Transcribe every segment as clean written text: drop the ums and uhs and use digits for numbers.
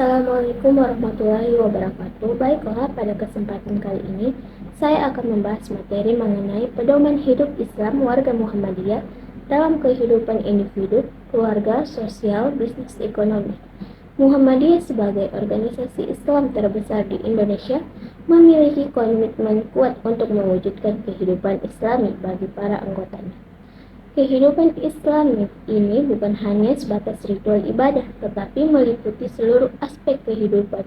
Assalamualaikum warahmatullahi wabarakatuh. Baiklah, pada kesempatan kali ini saya akan membahas materi mengenai pedoman hidup Islam warga Muhammadiyah dalam kehidupan individu, keluarga, sosial, bisnis, ekonomi. Muhammadiyah sebagai organisasi Islam terbesar di Indonesia memiliki komitmen kuat untuk mewujudkan kehidupan Islami bagi para anggotanya. Kehidupan Islam ini bukan hanya sebatas ritual ibadah, tetapi meliputi seluruh aspek kehidupan,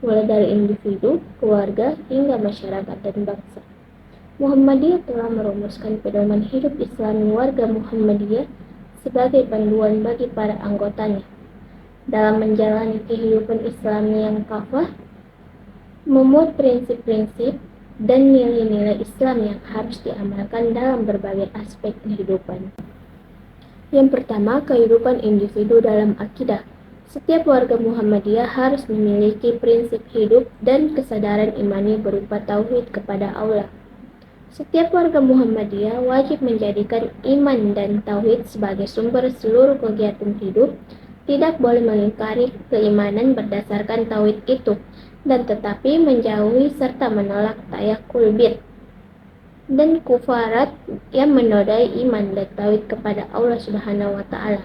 mulai dari individu, keluarga, hingga masyarakat dan bangsa. Muhammadiyah telah merumuskan pedoman hidup Islami warga Muhammadiyah sebagai panduan bagi para anggotanya dalam menjalani kehidupan Islami yang kafah, memuat prinsip-prinsip dan nilai-nilai Islam yang harus diamalkan dalam berbagai aspek kehidupan. Yang pertama, kehidupan individu dalam akidah. Setiap warga Muhammadiyah harus memiliki prinsip hidup dan kesadaran imani berupa tauhid kepada Allah. Setiap warga Muhammadiyah wajib menjadikan iman dan tauhid sebagai sumber seluruh kegiatan hidup, tidak boleh mengingkari keimanan berdasarkan tauhid itu, dan tetapi menjauhi serta menolak tayakul bid dan kufarat yang menodai iman dan tauhid kepada Allah Subhanahu wa taala.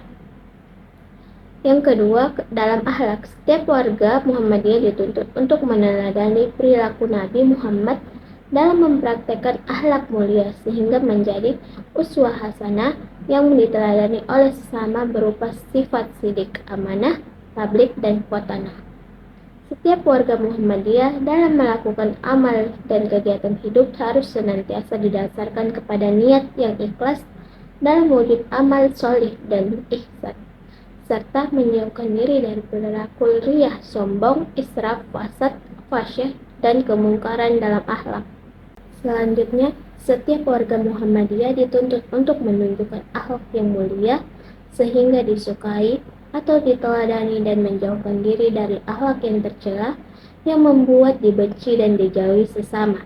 Yang kedua, dalam akhlak, setiap warga Muhammadiyah dituntut untuk meneladani perilaku Nabi Muhammad dalam mempraktekkan akhlak mulia sehingga menjadi uswah hasanah yang diteladani oleh sesama berupa sifat sidik, amanah, tabligh, dan khotanah. Setiap warga Muhammadiyah dalam melakukan amal dan kegiatan hidup harus senantiasa didasarkan kepada niat yang ikhlas dalam wujud amal solih dan ihsan, serta menjauhkan diri dari perilaku riyah, sombong, israf, fasad, fasyah, dan kemungkaran dalam akhlak. Selanjutnya, setiap warga Muhammadiyah dituntut untuk menunjukkan akhlak yang mulia sehingga disukai atau diteladani dan menjauhkan diri dari akhlak yang tercela yang membuat dibenci dan dijauhi sesama.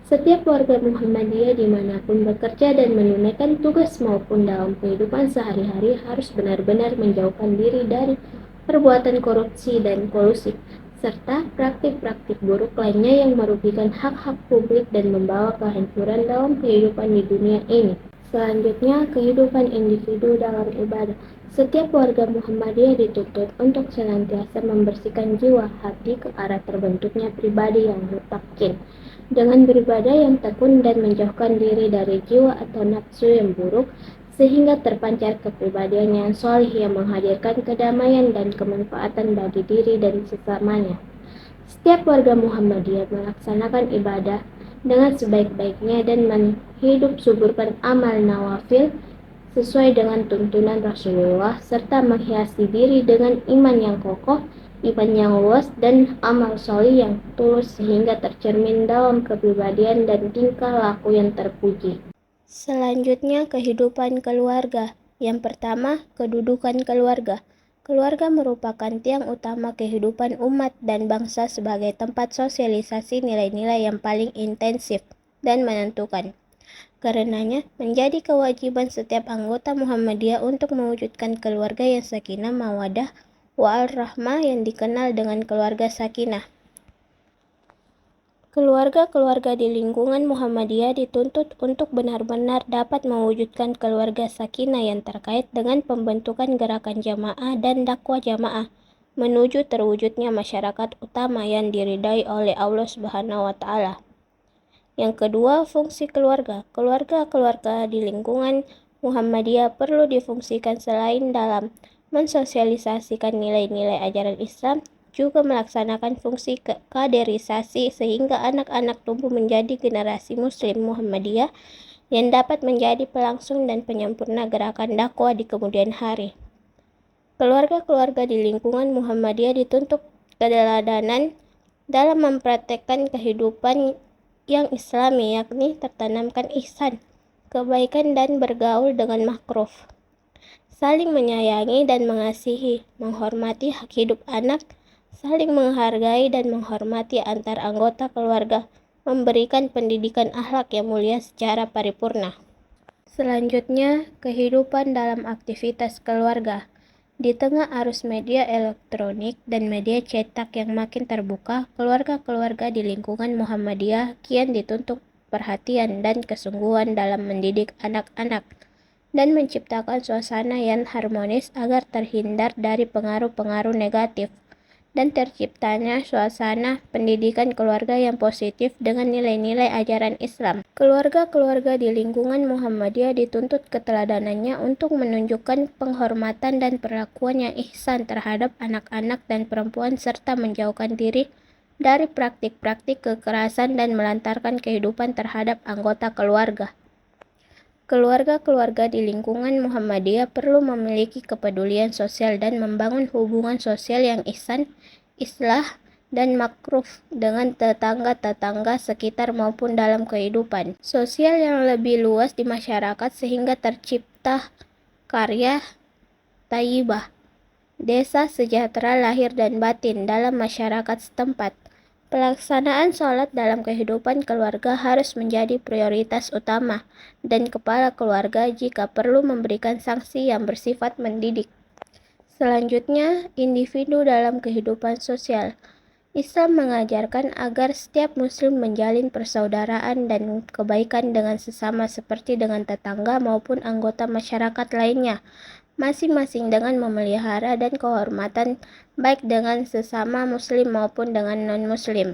Setiap warga Muhammadiyah dimanapun bekerja dan menunaikan tugas maupun dalam kehidupan sehari-hari harus benar-benar menjauhkan diri dari perbuatan korupsi dan kolusi, serta praktik-praktik buruk lainnya yang merugikan hak-hak publik dan membawa kehancuran dalam kehidupan di dunia ini. Selanjutnya, kehidupan individu dalam ibadah. Setiap warga Muhammadiyah dituntut untuk senantiasa membersihkan jiwa hati ke arah terbentuknya pribadi yang mutakin, dengan beribadah yang tekun dan menjauhkan diri dari jiwa atau nafsu yang buruk, sehingga terpancar kepribadian yang solih yang menghadirkan kedamaian dan kemanfaatan bagi diri dan sesamanya. Setiap warga Muhammadiyah melaksanakan ibadah dengan sebaik-baiknya dan menghidup suburkan amal nawafil sesuai dengan tuntunan Rasulullah, serta menghiasi diri dengan iman yang kokoh, iman yang luas, dan amal solih yang tulus sehingga tercermin dalam kepribadian dan tingkah laku yang terpuji. Selanjutnya, kehidupan keluarga. Yang pertama, kedudukan keluarga. Keluarga merupakan tiang utama kehidupan umat dan bangsa sebagai tempat sosialisasi nilai-nilai yang paling intensif dan menentukan. Karenanya, menjadi kewajiban setiap anggota Muhammadiyah untuk mewujudkan keluarga yang sakinah, mawadah, wa'al-rahmah yang dikenal dengan keluarga sakinah. Keluarga-keluarga di lingkungan Muhammadiyah dituntut untuk benar-benar dapat mewujudkan keluarga sakinah yang terkait dengan pembentukan gerakan jamaah dan dakwah jamaah menuju terwujudnya masyarakat utama yang diridai oleh Allah Subhanahu wa taala. Yang kedua, fungsi keluarga. Keluarga-keluarga di lingkungan Muhammadiyah perlu difungsikan selain dalam mensosialisasikan nilai-nilai ajaran Islam, juga melaksanakan fungsi kaderisasi sehingga anak-anak tumbuh menjadi generasi Muslim Muhammadiyah yang dapat menjadi pelangsung dan penyempurna gerakan dakwah di kemudian hari. Keluarga-keluarga di lingkungan Muhammadiyah dituntut keteladanan dalam mempraktekkan kehidupan yang Islami, yakni tertanamkan ihsan, kebaikan, dan bergaul dengan makruf, saling menyayangi dan mengasihi, menghormati hak hidup anak, saling menghargai dan menghormati antar anggota keluarga, memberikan pendidikan akhlak yang mulia secara paripurna. Selanjutnya, kehidupan dalam aktivitas keluarga. Di tengah arus media elektronik dan media cetak yang makin terbuka, keluarga-keluarga di lingkungan Muhammadiyah kian dituntut perhatian dan kesungguhan dalam mendidik anak-anak dan menciptakan suasana yang harmonis agar terhindar dari pengaruh-pengaruh negatif dan terciptanya suasana pendidikan keluarga yang positif dengan nilai-nilai ajaran Islam. Keluarga-keluarga di lingkungan Muhammadiyah dituntut keteladanannya untuk menunjukkan penghormatan dan perlakuan yang ihsan terhadap anak-anak dan perempuan serta menjauhkan diri dari praktik-praktik kekerasan dan melantarkan kehidupan terhadap anggota keluarga. Keluarga-keluarga di lingkungan Muhammadiyah perlu memiliki kepedulian sosial dan membangun hubungan sosial yang ihsan, islah, dan makruf dengan tetangga-tetangga sekitar maupun dalam kehidupan sosial yang lebih luas di masyarakat sehingga tercipta karya thayyibah, desa sejahtera lahir dan batin dalam masyarakat setempat. Pelaksanaan sholat dalam kehidupan keluarga harus menjadi prioritas utama, dan kepala keluarga jika perlu memberikan sanksi yang bersifat mendidik. Selanjutnya, individu dalam kehidupan sosial. Islam mengajarkan agar setiap muslim menjalin persaudaraan dan kebaikan dengan sesama seperti dengan tetangga maupun anggota masyarakat lainnya, masing-masing dengan memelihara dan kehormatan baik dengan sesama muslim maupun dengan non-muslim.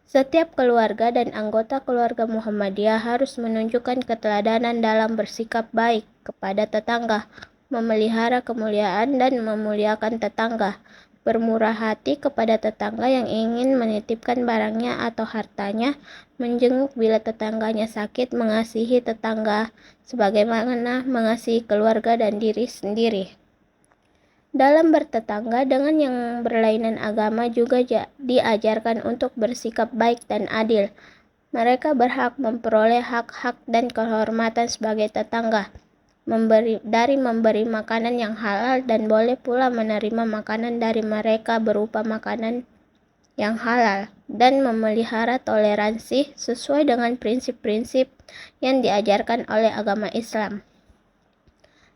Setiap keluarga dan anggota keluarga Muhammadiyah harus menunjukkan keteladanan dalam bersikap baik kepada tetangga, memelihara kemuliaan dan memuliakan tetangga, bermurah hati kepada tetangga yang ingin menitipkan barangnya atau hartanya, menjenguk bila tetangganya sakit, mengasihi tetangga sebagaimana mengasihi keluarga dan diri sendiri. Dalam bertetangga dengan yang berlainan agama juga diajarkan untuk bersikap baik dan adil. Mereka berhak memperoleh hak-hak dan kehormatan sebagai tetangga, dari memberi makanan yang halal dan boleh pula menerima makanan dari mereka berupa makanan yang halal, dan memelihara toleransi sesuai dengan prinsip-prinsip yang diajarkan oleh agama Islam.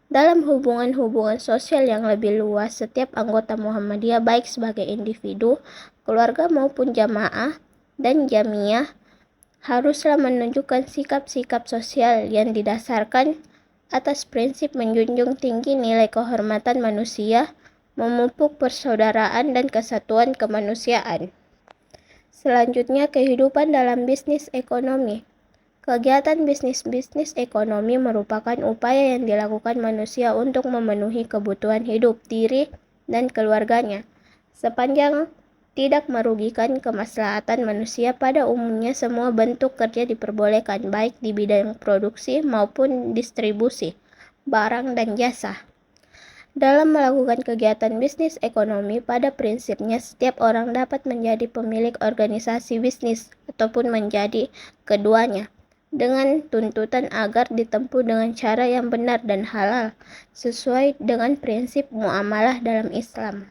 Dalam hubungan-hubungan sosial yang lebih luas, setiap anggota Muhammadiyah baik sebagai individu, keluarga maupun jamaah dan jamiah haruslah menunjukkan sikap-sikap sosial yang didasarkan atas prinsip menjunjung tinggi nilai kehormatan manusia, memupuk persaudaraan dan kesatuan kemanusiaan. Selanjutnya, kehidupan dalam bisnis ekonomi. Kegiatan bisnis ekonomi merupakan upaya yang dilakukan manusia untuk memenuhi kebutuhan hidup diri dan keluarganya, sepanjang tidak merugikan kemaslahatan manusia. Pada umumnya semua bentuk kerja diperbolehkan, baik di bidang produksi maupun distribusi barang dan jasa. Dalam melakukan kegiatan bisnis ekonomi, pada prinsipnya setiap orang dapat menjadi pemilik organisasi bisnis ataupun menjadi keduanya, dengan tuntutan agar ditempuh dengan cara yang benar dan halal, sesuai dengan prinsip muamalah dalam Islam.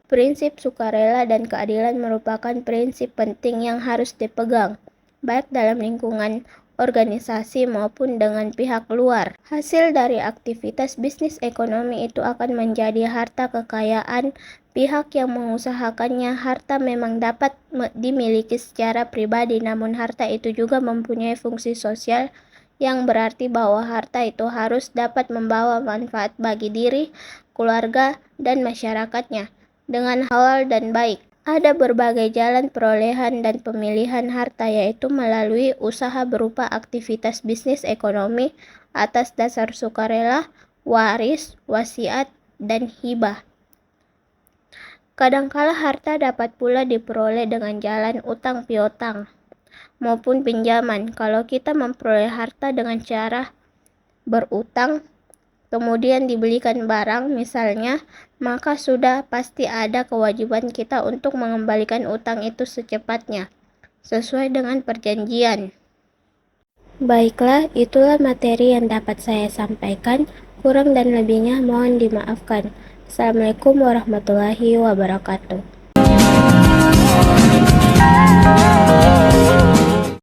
Prinsip sukarela dan keadilan merupakan prinsip penting yang harus dipegang, baik dalam lingkungan organisasi maupun dengan pihak luar. Hasil dari aktivitas bisnis ekonomi itu akan menjadi harta kekayaan pihak yang mengusahakannya. Harta memang dapat dimiliki secara pribadi, namun harta itu juga mempunyai fungsi sosial, yang berarti bahwa harta itu harus dapat membawa manfaat bagi diri, keluarga, dan masyarakatnya dengan halal dan baik. Ada berbagai jalan perolehan dan pemilihan harta, yaitu melalui usaha berupa aktivitas bisnis ekonomi atas dasar sukarela, waris, wasiat, dan hibah. Kadangkala harta dapat pula diperoleh dengan jalan utang piutang maupun pinjaman. Kalau kita memperoleh harta dengan cara berutang, kemudian dibelikan barang misalnya, maka sudah pasti ada kewajiban kita untuk mengembalikan utang itu secepatnya, sesuai dengan perjanjian. Baiklah, itulah materi yang dapat saya sampaikan. Kurang dan lebihnya mohon dimaafkan. Assalamualaikum warahmatullahi wabarakatuh.